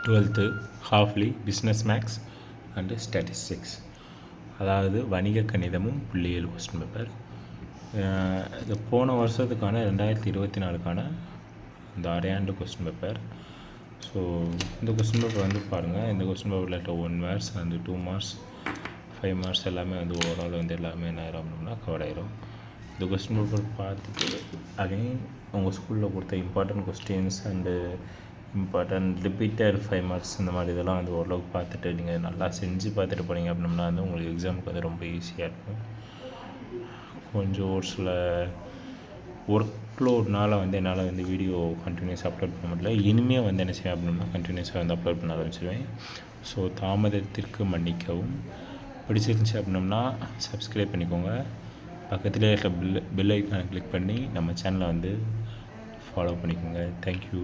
12th ஹாஃப்லி business maths and statistics, அதாவது வணிக கணிதமும் புள்ளியியல் கொஸ்டின் பேப்பர். இது போன வருஷத்துக்கான 2024க்கான இந்த அரையாண்டு கொஸ்டின் பேப்பர். ஸோ இந்த கொஸ்டின் பேப்பர் வந்து பாருங்கள். இந்த கொஸ்டின் பேப்பரில் 1 மார்க்ஸ் அண்டு 2 மார்க்ஸ் 5 மார்க்ஸ் எல்லாமே வந்து ஓவரால் வந்து எல்லாமே என்ன ஆயிரும் அப்படின்னா கவர் ஆயிரும். இந்த கொஸ்டின் பேப்பர் பார்த்துட்டு அகைன் உங்கள் ஸ்கூலில் கொடுத்த important questions and important repeated 5 marks இந்த மாதிரி இதெல்லாம் வந்து ஓரளவுக்கு பார்த்துட்டு நீங்கள் நல்லா செஞ்சு பார்த்துட்டு போனீங்க அப்படின்னா வந்து உங்களுக்கு எக்ஸாமுக்கு வந்து ரொம்ப ஈஸியாக இருக்கும். கொஞ்சம் ஒரு சில ஒர்க்லோட்னால் வந்து என்னால் வந்து வீடியோ கண்டினியூஸாக அப்லோட் பண்ண முடியல. இனிமேல் வந்து என்ன செய்வேன் அப்படின்னா கண்டினியூஸாக வந்து அப்லோட் பண்ண ஆரம்பிச்சிடுவேன். ஸோ தாமதத்திற்கு மன்னிக்கவும். பிடிச்சிருந்துச்சி அப்படின்னம்னா சப்ஸ்கிரைப் பண்ணிக்கோங்க. பக்கத்துலேயே இருக்க பெல் ஐக்கானை கிளிக் பண்ணி நம்ம சேனலை வந்து ஃபாலோ பண்ணிக்கோங்க. தேங்க்யூ.